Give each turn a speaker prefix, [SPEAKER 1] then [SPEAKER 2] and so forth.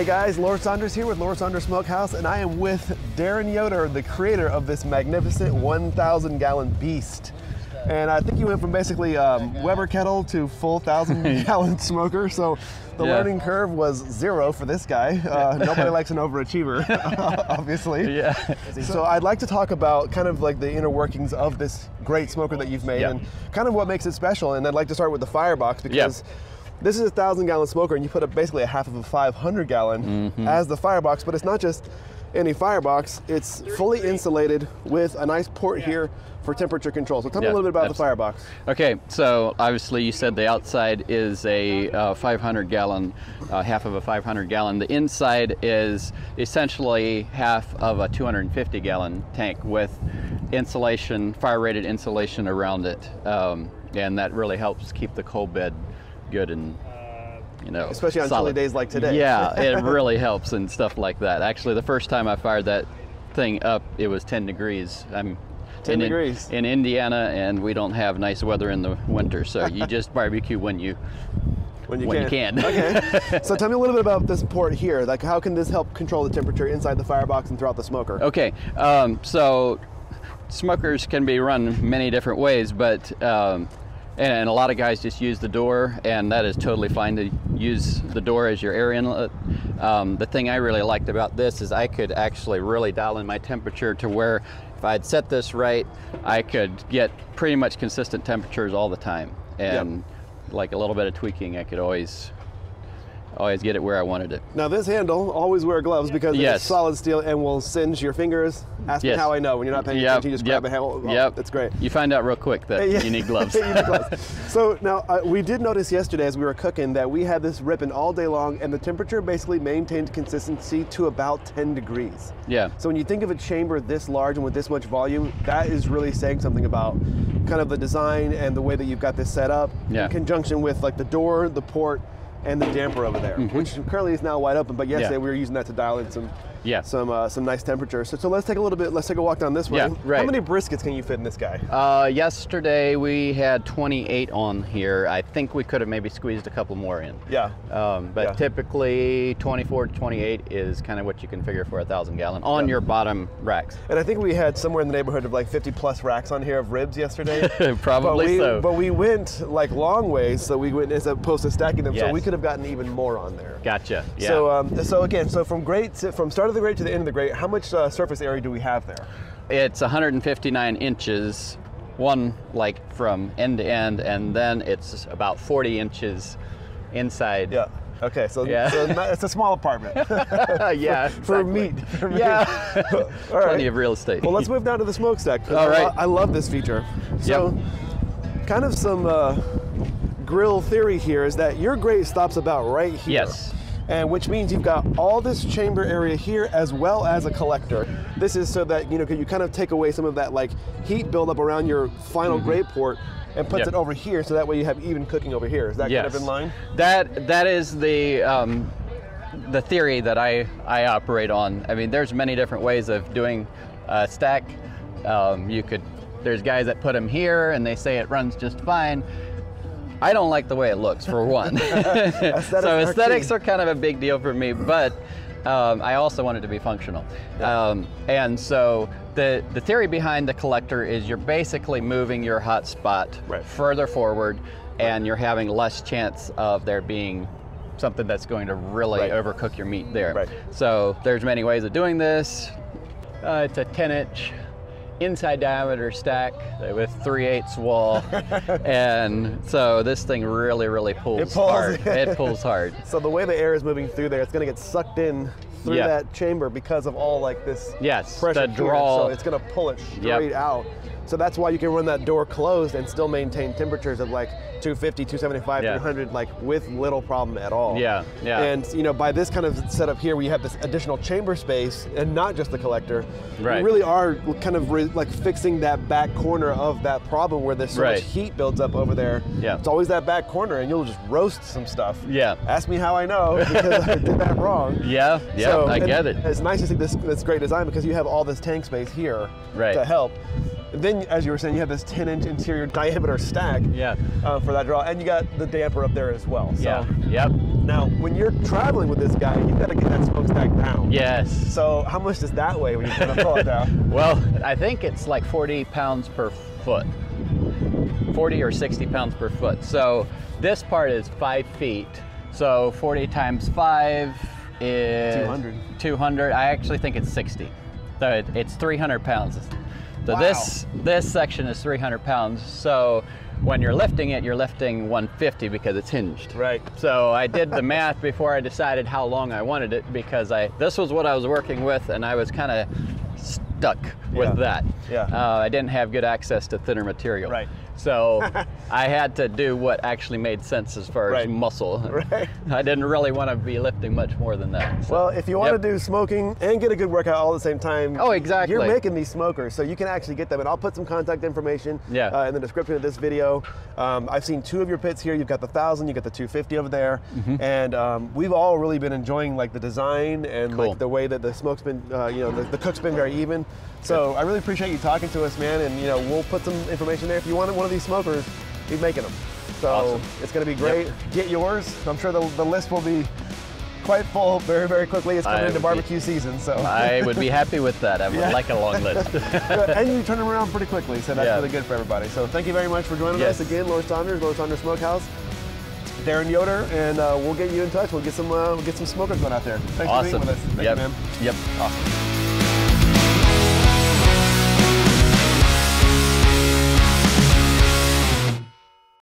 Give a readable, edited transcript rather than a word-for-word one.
[SPEAKER 1] Hey guys, Lord Saunders here with Lord Saunders Smokehouse, and I am with Darren Yoder, the creator of this magnificent 1,000 gallon beast. And I think you went from basically Weber kettle to full 1,000 gallon smoker. So the learning curve was 0 for this guy. Nobody likes an overachiever, obviously.
[SPEAKER 2] Yeah.
[SPEAKER 1] So I'd like to talk about kind of like the inner workings of this great smoker that you've made and kind of what makes it special. And I'd like to start with the firebox because this is a 1,000 gallon smoker, and you put up basically a half of a 500 gallon as the firebox, but it's not just any firebox, it's fully insulated with a nice port here for temperature control. So tell me a little bit about the firebox.
[SPEAKER 2] Okay, so obviously you said the outside is a 500 gallon, half of a 500 gallon. The inside is essentially half of a 250 gallon tank with insulation, fire rated insulation around it. And that really helps keep the coal bed good and, you know,
[SPEAKER 1] especially on chilly days like today.
[SPEAKER 2] Yeah, it really helps and stuff like that. Actually, the first time I fired that thing up, it was 10 degrees. I'm
[SPEAKER 1] 10 degrees
[SPEAKER 2] in Indiana, and we don't have nice weather in the winter, so you just barbecue when you can.
[SPEAKER 1] Okay. So tell me a little bit about this port here. Like, how can this help control the temperature inside the firebox and throughout the smoker?
[SPEAKER 2] Okay. So smokers can be run many different ways, but and a lot of guys just use the door, and that is totally fine to use the door as your air inlet. The thing I really liked about this is I could actually really dial in my temperature to where if I'd set this right, I could get pretty much consistent temperatures all the time. And like a little bit of tweaking, I could always get it where I wanted it.
[SPEAKER 1] Now this handle, always wear gloves because it's solid steel and will singe your fingers. Ask me how I know. When you're not paying attention, you just grab a handle. Oh, that's great.
[SPEAKER 2] You find out real quick that you need gloves.
[SPEAKER 1] You need gloves. So now we did notice yesterday as we were cooking that we had this ripping all day long, and the temperature basically maintained consistency to about 10 degrees.
[SPEAKER 2] Yeah.
[SPEAKER 1] So when you think of a chamber this large and with this much volume, that is really saying something about kind of the design and the way that you've got this set up in conjunction with like the door, the port, and the damper over there, which currently is now wide open, but yesterday we were using that to dial in some nice temperature. So let's take a walk down this way. How many briskets can you fit in this guy?
[SPEAKER 2] Yesterday we had 28 on here. I think we could have maybe squeezed a couple more in. But typically 24 to 28 is kind of what you can figure for a 1,000 gallon on your bottom racks.
[SPEAKER 1] And I think we had somewhere in the neighborhood of like 50 plus racks on here of ribs yesterday.
[SPEAKER 2] Probably
[SPEAKER 1] but we went like long ways, so we went as opposed to stacking them, so we could have gotten even more on there.
[SPEAKER 2] Gotcha. Yeah.
[SPEAKER 1] So again, from start of the grate to the end of the grate, how much surface area do we have there?
[SPEAKER 2] It's 159 inches, like from end to end, and then it's about 40 inches inside.
[SPEAKER 1] Yeah. Okay, so it's a small apartment. For meat. All right.
[SPEAKER 2] Plenty of real estate.
[SPEAKER 1] Well, let's move down to the smokestack.
[SPEAKER 2] All right.
[SPEAKER 1] I love this feature. So, kind of some grill theory here is that your grate stops about right here.
[SPEAKER 2] Yes.
[SPEAKER 1] And which means you've got all this chamber area here as well as a collector. This is so that you kind of take away some of that like heat buildup around your final grate port and puts it over here, so that way you have even cooking over here. Is that kind of in line?
[SPEAKER 2] That is the theory that I operate on. I mean, there's many different ways of doing a stack. There's guys that put them here and they say it runs just fine. I don't like the way it looks, for one. So aesthetics are kind of a big deal for me, but I also want it to be functional. And so the theory behind the collector is you're basically moving your hot spot further forward, and you're having less chance of there being something that's going to really overcook your meat there. So there's many ways of doing this. It's a 10-inch inside diameter stack with 3/8 wall, and so this thing really pulls hard. It pulls hard.
[SPEAKER 1] So the way the air is moving through there, it's going to get sucked in through that chamber because of all like this pressure
[SPEAKER 2] the draw.
[SPEAKER 1] So it's going to pull it straight out. So that's why you can run that door closed and still maintain temperatures of like 250, 275, 300, like with little problem at all. And by this kind of setup here, where you have this additional chamber space and not just the collector, you really are kind of like fixing that back corner of that problem where there's so much heat builds up over there. It's always that back corner, and you'll just roast some stuff. Ask me how I know, because I did that wrong.
[SPEAKER 2] So, I get it.
[SPEAKER 1] It's nice to see this great design because you have all this tank space here to help. then, as you were saying, you have this 10-inch interior diameter stack for that draw, and you got the damper up there as well. So,
[SPEAKER 2] yeah. Yep.
[SPEAKER 1] Now, when you're traveling with this guy, you've got to get that smokestack down.
[SPEAKER 2] Yes.
[SPEAKER 1] So how much does that weigh when you kind of pull it down?
[SPEAKER 2] Well, I think it's like 40 pounds per foot. 40 or 60 pounds per foot. So this part is 5 feet. So 40 times 5 is
[SPEAKER 1] 200.
[SPEAKER 2] 200. I actually think it's 60. So it's 300 pounds. So this section is 300 pounds. So when you're lifting it, you're lifting 150 because it's hinged.
[SPEAKER 1] Right.
[SPEAKER 2] So I did the math before I decided how long I wanted it, because this was what I was working with, and I was kind of stuck with that.
[SPEAKER 1] Yeah.
[SPEAKER 2] I didn't have good access to thinner material.
[SPEAKER 1] Right.
[SPEAKER 2] So I had to do what actually made sense as far as muscle.
[SPEAKER 1] Right.
[SPEAKER 2] I didn't really want to be lifting much more than that. So.
[SPEAKER 1] Well, if you want to do smoking and get a good workout all at the same time,
[SPEAKER 2] exactly.
[SPEAKER 1] You're making these smokers, so you can actually get them. And I'll put some contact information in the description of this video. I've seen 2 of your pits here. You've got the 1,000, you got the 250 over there, and we've all really been enjoying like the design and like the way that the smoke's been, the cook's been very even. So I really appreciate you talking to us, man. And we'll put some information there. If you want one of these smokers, he's making them. So it's going to be great. Yep. Get yours. I'm sure the list will be quite full very, very quickly. It's coming into barbecue season, so.
[SPEAKER 2] I would be happy with that. I would like a long list.
[SPEAKER 1] And you turn them around pretty quickly, so that's really good for everybody. So thank you very much for joining us again, Lower Saunders Smokehouse. Darren Yoder, and we'll get you in touch. We'll get some smokers going out there. Thanks for being with us. Thank you, man.
[SPEAKER 2] Yep. Awesome.